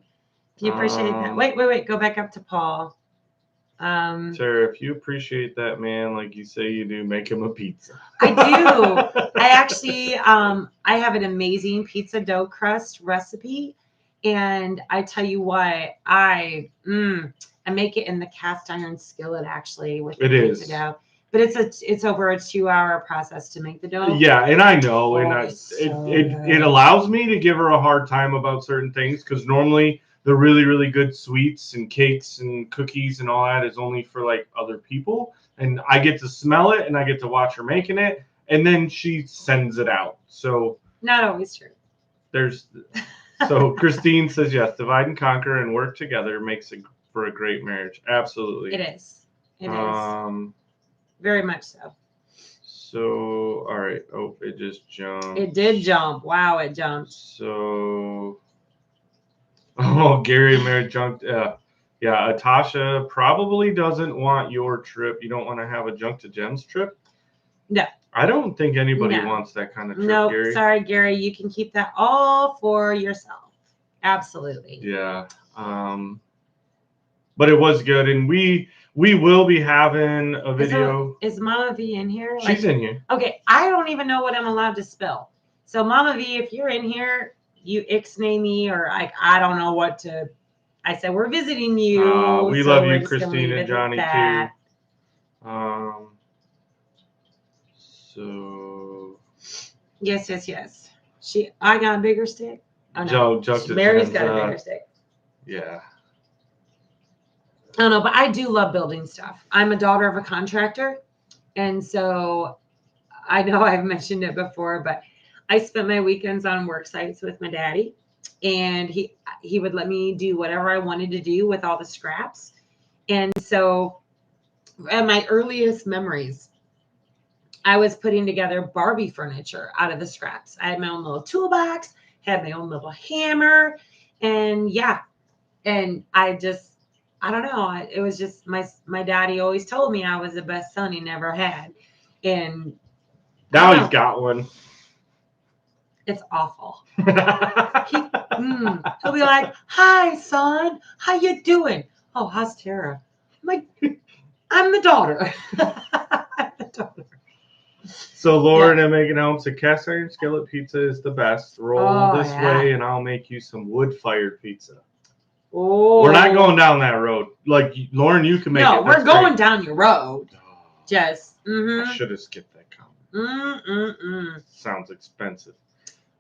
If you appreciate that. Wait. Go back up to Paul. Sarah, if you appreciate that man like you say you do, make him a pizza. I do. I actually, I have an amazing pizza dough crust recipe, and I tell you what, I make it in the cast iron skillet actually with the pizza dough. But it's over a 2-hour process to make the dough. Yeah, and I know, it allows me to give her a hard time about certain things because normally the really, really good sweets and cakes and cookies and all that is only for like other people. And I get to smell it and I get to watch her making it. And then she sends it out. So not always true. So Christine says, yes, divide and conquer and work together makes it for a great marriage. Absolutely. It is. It is. Very much so. So, all right. Oh, it just jumped. It did jump. Wow, it jumped. So, Gary Merritt jumped. Yeah, Atasha probably doesn't want your trip. You don't want to have a Junk to Gems trip? No. I don't think anybody wants that kind of trip, no, Gary. Sorry, Gary. You can keep that all for yourself. Absolutely. Yeah. But it was good. And we We will be having a video. Is Mama V in here? She's in here. Okay, I don't even know what I'm allowed to spell. So Mama V, if you're in here, you ixnay me, or I don't know what to. I said we're visiting you. We love you, Christine and Johnny too. So. Yes. I got a bigger stick. Oh no, Mary's got a bigger stick. Yeah. I don't know, but I do love building stuff. I'm a daughter of a contractor, and so I know I've mentioned it before, but I spent my weekends on work sites with my daddy, and he would let me do whatever I wanted to do with all the scraps. And so at my earliest memories, I was putting together Barbie furniture out of the scraps. I had my own little toolbox, had my own little hammer, and I don't know. It was just my daddy always told me I was the best son he never had. And now he's got one. It's awful. He'll be like, "Hi, son. How you doing? Oh, how's Tara?" I'm like, "I'm the daughter." I'm the daughter. So Lauren and Megan Elm said cast iron skillet pizza is the best. Roll this way and I'll make you some wood-fired pizza. Oh. We're not going down that road. Like, Lauren, you can make it. No, we're going down your road. Just. I should have skipped that comment. Sounds expensive.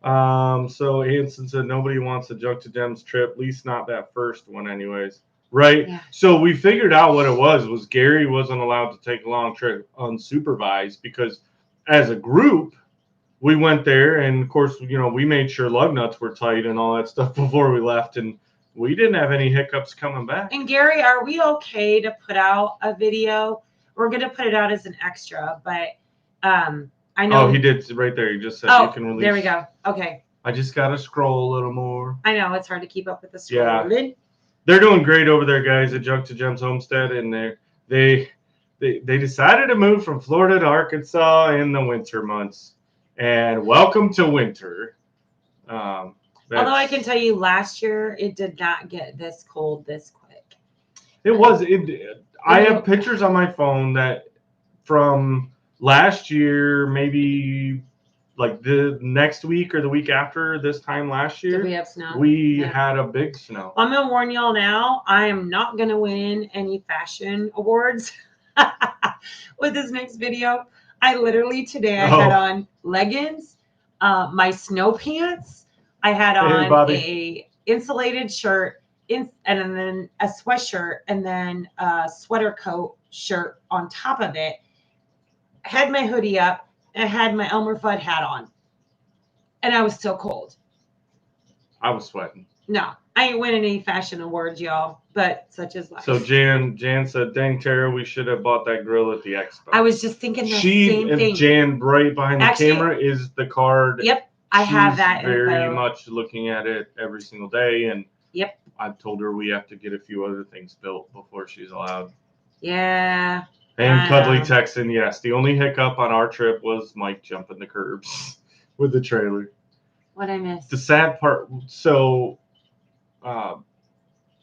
So Hanson said nobody wants a Junk to Gems trip, at least not that first one anyways. Right? Yeah. So we figured out what it was Gary wasn't allowed to take a long trip unsupervised because as a group, we went there and of course, we made sure lug nuts were tight and all that stuff before we left, and we didn't have any hiccups coming back. And Gary, are we okay to put out a video? We're going to put it out as an extra, but I know. Oh, he did right there. He just said you can release. There we go. Okay. I just got to scroll a little more. I know. It's hard to keep up with the scrolling. Yeah. They're doing great over there, guys, at Junk to Gems Homestead, and they decided to move from Florida to Arkansas in the winter months. And welcome to winter. Although I can tell you, last year it did not get this cold this quick. It was. I have pictures on my phone that from last year, maybe like the next week or the week after this time last year. Did we have snow? We had a big snow. I'm going to warn y'all now, I am not going to win any fashion awards with this next video. I literally today I had on leggings, my snow pants. I had on a insulated shirt and then a sweatshirt and then a sweater coat shirt on top of it. Had my hoodie up and had my Elmer Fudd hat on. And I was still cold. I was sweating. No, I ain't winning any fashion awards, y'all, but such is life. So Jan said, dang, Tara, we should have bought that grill at the expo. I was just thinking the same thing. Jan, right behind the camera, is the card. Yep. I have that very much looking at it every single day, and yep, I've told her we have to get a few other things built before she's allowed. Yeah. And Cuddly texting, yes. The only hiccup on our trip was Mike jumping the curbs with the trailer. What I missed. The sad part. So,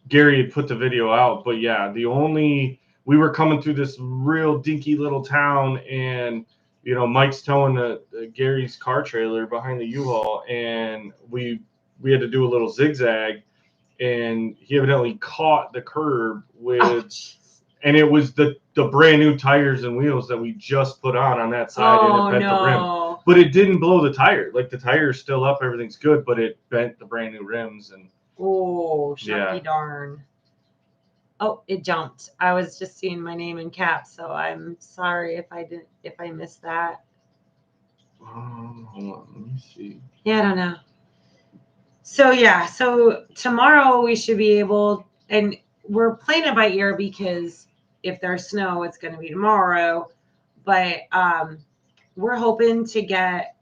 Gary had put the video out, but yeah, we were coming through this real dinky little town, and Mike's towing Gary's car trailer behind the U-Haul, and we had to do a little zigzag, and he evidently caught the curb and it was the brand new tires and wheels that we just put on that side, and it bent the rim. But it didn't blow the tire. Like, the tire's still up, everything's good, but it bent the brand new rims. And shucky darn. Oh, it jumped. I was just seeing my name in caps, so I'm sorry if I missed that. Hold on, let me see. Yeah, I don't know. So tomorrow we should be able, and we're playing it by ear because if there's snow, it's going to be tomorrow. But we're hoping to get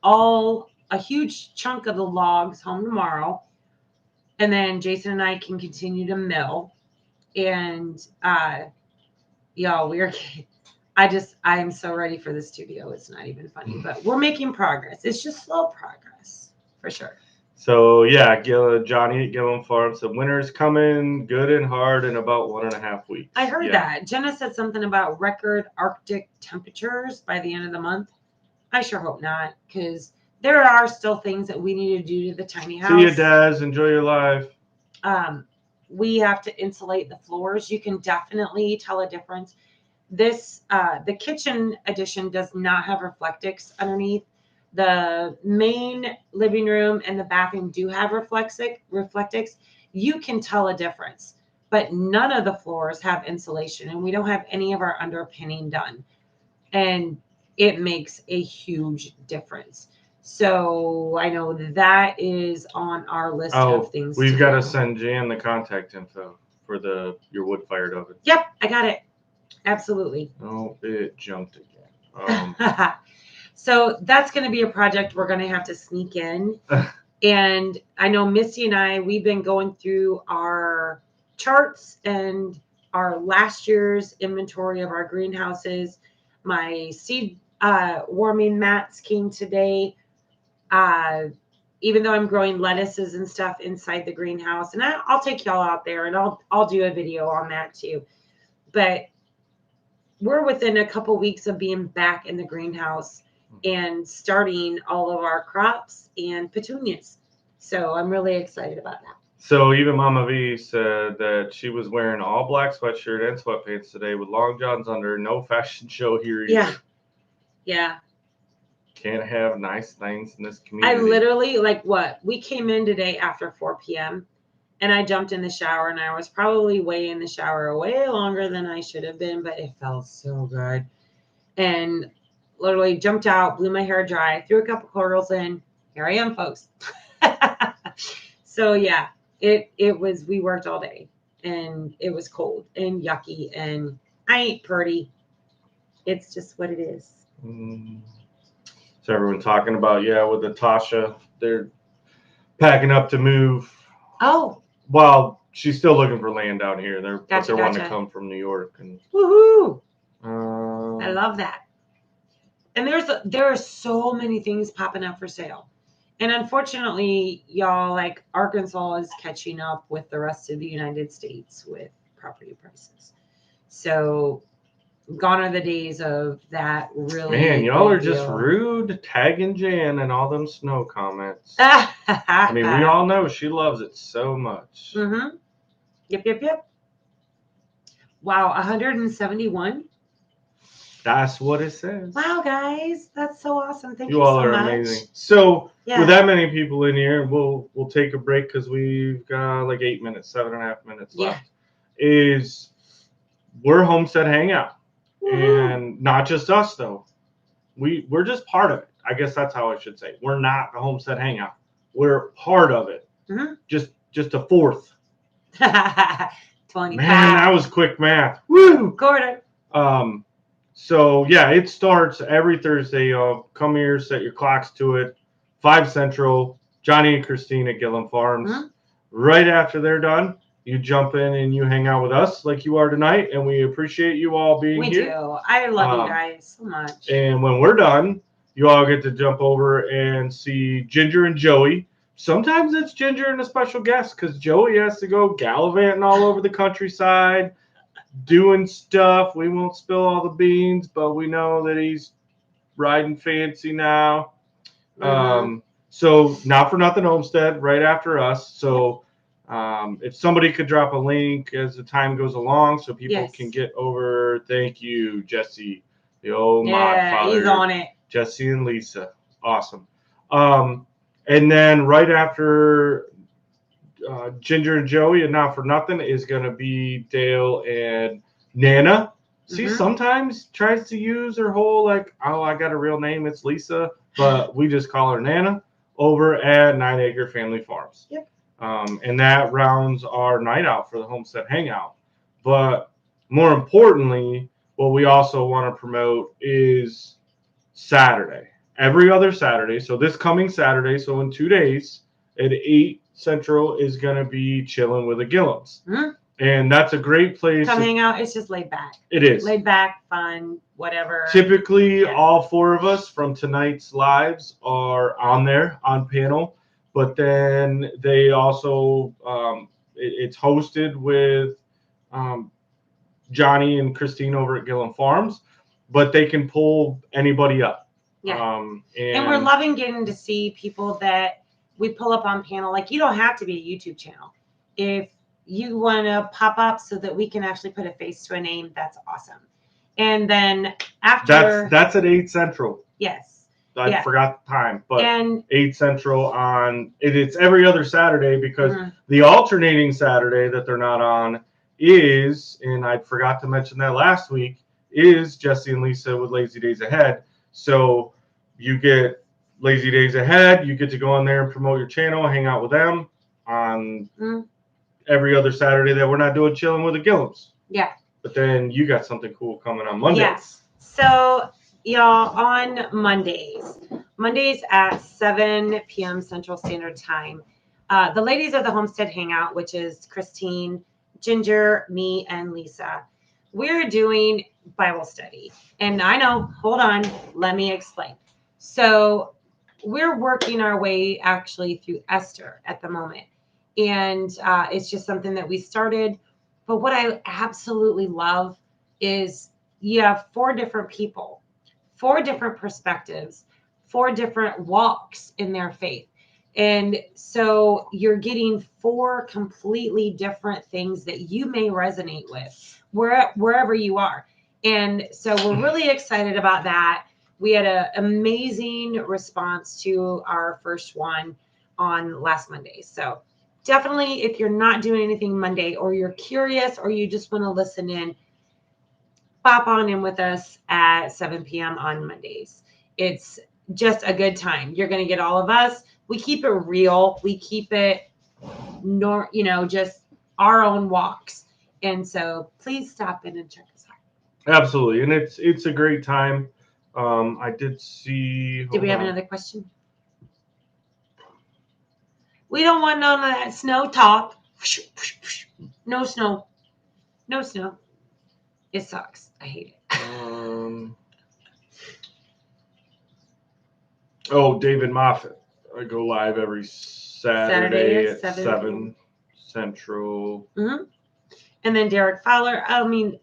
a huge chunk of the logs home tomorrow, and then Jason and I can continue to mill. And I am so ready for the studio. It's not even funny, but we're making progress. It's just slow progress for sure. So yeah, Johnny at Gillum Farms. The winter's coming good and hard in about 1.5 weeks. I heard that. Jenna said something about record Arctic temperatures by the end of the month. I sure hope not, because there are still things that we need to do to the tiny house. See you, Daz. Enjoy your life. We have to insulate the floors. You can definitely tell a difference. This the kitchen addition does not have Reflectix underneath. The main living room and the bathroom do have Reflectix. You can tell a difference, but none of the floors have insulation, and we don't have any of our underpinning done. And it makes a huge difference. So I know that is on our list of things. We've got to send Jan the contact info for your wood-fired oven. Yep, I got it. Absolutely. Oh, it jumped again. So that's going to be a project we're going to have to sneak in. And I know Missy and we've been going through our charts and our last year's inventory of our greenhouses. My seed warming mats came today. Even though I'm growing lettuces and stuff inside the greenhouse, and I'll take y'all out there and I'll do a video on that too. But we're within a couple weeks of being back in the greenhouse and starting all of our crops and petunias. So I'm really excited about that. So even Mama V said that she was wearing all black sweatshirt and sweatpants today with long johns under. No fashion show here either. Yeah. Can't have nice things in this community. I literally, we came in today after 4 p.m. and I jumped in the shower, and I was probably in the shower way longer than I should have been, but it felt so good. And literally jumped out, blew my hair dry, threw a couple curls in. Here I am, folks. So yeah, we worked all day, and it was cold and yucky, and I ain't pretty. It's just what it is. So everyone talking about, with Natasha, they're packing up to move. Oh. Well, she's still looking for land down here. They're wanting to come from New York. And woohoo! I love that. And there are so many things popping up for sale. And unfortunately, y'all, Arkansas is catching up with the rest of the United States with property prices. So gone are the days of that really. Man, y'all are just rude, tagging Jan and all them snow comments. I mean, we all know she loves it so much. Mm-hmm. Yep. Wow, 171? That's what it says. Wow, guys. That's so awesome. Thank you so much. You all are amazing. So, with that many people in here, we'll take a break because we've got 8 minutes, 7.5 minutes left. We're Homestead Hangout. And not just us, though. We're just part of it. I guess that's how I should say. We're not the Homestead Hangout. We're part of it. Mm-hmm. Just a fourth. 25. Man, that was quick math. Woo! Quarter. So yeah, it starts every Thursday. Come here, set your clocks to it. 5 Central. Johnny and Christine at Gillum Farms. Mm-hmm. Right after they're done, you jump in and you hang out with us like you are tonight, and we appreciate you all being here. We do. I love you guys so much. And when we're done, you all get to jump over and see Ginger and Joey. Sometimes it's Ginger and a special guest because Joey has to go gallivanting all over the countryside, doing stuff. We won't spill all the beans, but we know that he's riding fancy now. Mm-hmm. So Not for Nothing Homestead right after us. So if somebody could drop a link as the time goes along so people can get over. Thank you, Jesse, the old mod father. He's on it. Jesse and Lisa. Awesome. And then right after Ginger and Joey and Not for Nothing is going to be Dale and Nana. See, sometimes tries to use her whole I got a real name. It's Lisa, but we just call her Nana over at 9 Acre Family Farms. Yep. And that rounds our night out for the Homestead Hangout. But more importantly, what we also want to promote is Saturday. Every other Saturday. So this coming Saturday, so in 2 days, at 8 Central is going to be chilling with the Gillums. Mm-hmm. And that's a great place. Come hang out. It's just laid back. It is. Laid back, fun, whatever. Typically, all 4 of us from tonight's lives are on there, on panel. But then they also it's hosted with Johnny and Christine over at Gillum Farms, but they can pull anybody up. Yeah. And we're loving getting to see people that we pull up on panel. Like, you don't have to be a YouTube channel. If you want to pop up so that we can actually put a face to a name, that's awesome. And then after that's at 8 Central. Yes. I forgot the time, but 8 Central on it's every other Saturday, because the alternating Saturday that they're not on is, and I forgot to mention that last week, is Jesse and Lisa with Lazy Days Ahead. So you get Lazy Days Ahead, you get to go on there and promote your channel, hang out with them on every other Saturday that we're not doing chilling with the Gillums. Yeah. But then you got something cool coming on Mondays. Yes. So, y'all, on Mondays at 7 p.m. Central Standard Time, the ladies of the Homestead Hangout, which is Christine, Ginger, me, and Lisa, we're doing Bible study. And I know, hold on, let me explain. So we're working our way actually through Esther at the moment. And it's just something that we started. But what I absolutely love is you have 4 different people, 4 different perspectives, 4 different walks in their faith. And so you're getting 4 completely different things that you may resonate with wherever you are. And so we're really excited about that. We had an amazing response to our first one on last Monday. So definitely, if you're not doing anything Monday, or you're curious, or you just want to listen in, pop on in with us at 7 p.m. on Mondays. It's just a good time. You're going to get all of us. We keep it real. We keep it, just our own walks. And so please stop in and check us out. Absolutely. And it's a great time. I did see. Did we have another question? We don't want none of that snow talk. No snow. No snow. It sucks. I hate it. David Moffat. I go live every Saturday at 7 Central. Mm-hmm. And then Derek Fowler. I mean,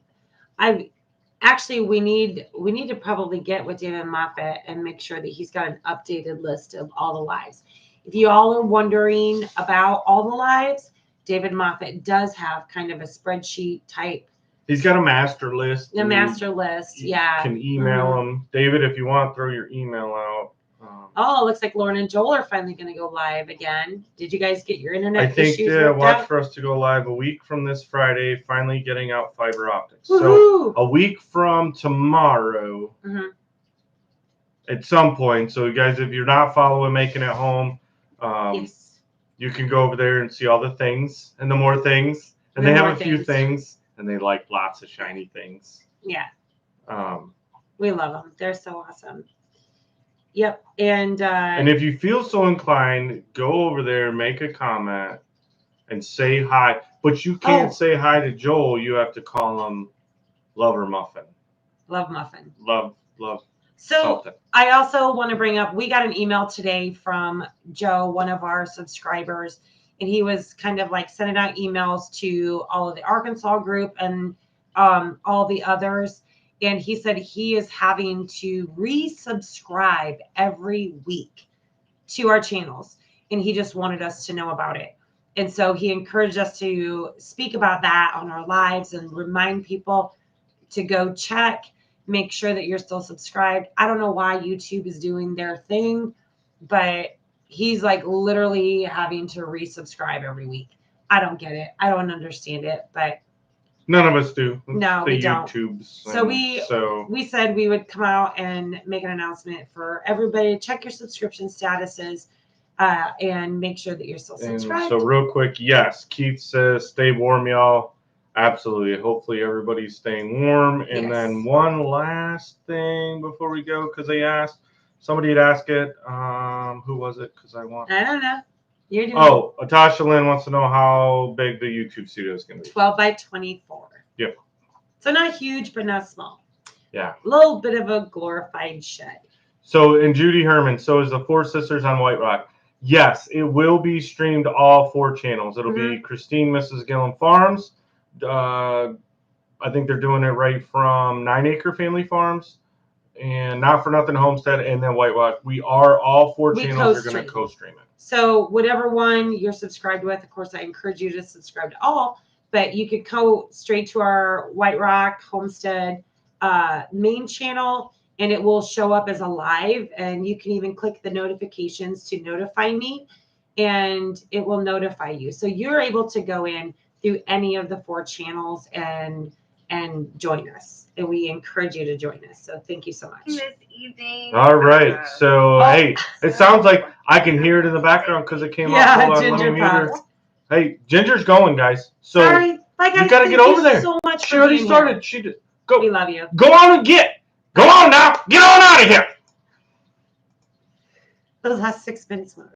we need to probably get with David Moffat and make sure that he's got an updated list of all the lives. If you all are wondering about all the lives, David Moffat does have kind of a spreadsheet type. He's got a master list. A master list, yeah. You can email him. David, if you want, throw your email out. It looks like Lauren and Joel are finally going to go live again. Did you guys get your internet issues I think watch for us to go live a week from this Friday, finally getting out fiber optics. Woo-hoo! So a week from tomorrow at some point. So you guys, if you're not following Making It Home, yes, you can go over there and see all the things and the more things. And they have a few things, and they like lots of shiny things. Yeah. We love them. They're so awesome. Yep. And if you feel so inclined, go over there, make a comment, and say hi. But you can't say hi to Joel. You have to call him Lover Muffin. Love Muffin. Love. So something. I also want to bring up, we got an email today from Joe, one of our subscribers, and he was kind of like sending out emails to all of the Arkansas group and all the others. And he said he is having to resubscribe every week to our channels. And he just wanted us to know about it. And so he encouraged us to speak about that on our lives and remind people to go check, make sure that you're still subscribed. I don't know why YouTube is doing their thing, but he's like literally having to resubscribe every week. I don't get it. I don't understand it, but none of us do. No, we don't. YouTubes. So we said we would come out and make an announcement for everybody to check your subscription statuses and make sure that you're still subscribed. And so real quick, yes, Keith says stay warm, y'all. Absolutely. Hopefully everybody's staying warm. And then one last thing before we go, because somebody had asked it. Who was it? I don't know. You're doing Atasha Lynn wants to know how big the YouTube studio is going to be. 12 by 24. Yep. So not huge, but not small. Yeah. A little bit of a glorified shed. So, and Judy Herman, so is the Four Sisters on White Rock. Yes, it will be streamed all 4 channels. It'll be Mm-hmm. Christine Mrs. Gillen Farms. I think they're doing it right from 9 Acre Family Farms and Not for Nothing Homestead, and then White Rock. We are all 4 We channels are going co-stream. to co-stream it. So whatever one you're subscribed with, of course, I encourage you to subscribe to all. But you could go straight to our White Rock Homestead main channel, and it will show up as a live. And you can even click the notifications to notify me, and it will notify you. So you're able to go in through any of the 4 channels and join us. And we encourage you to join us. So thank you so much. This evening. All right. So, hey, it sounds like I can hear it in the background because it came up. Hold on, Ginger let me mute her. popped. Hey, Ginger's going, guys. So Sorry. Bye, guys. you got to get over there. So much She already started. She did. Go. We love you. Go on and get. Go on now. Get on out of here. Those last 6 minutes.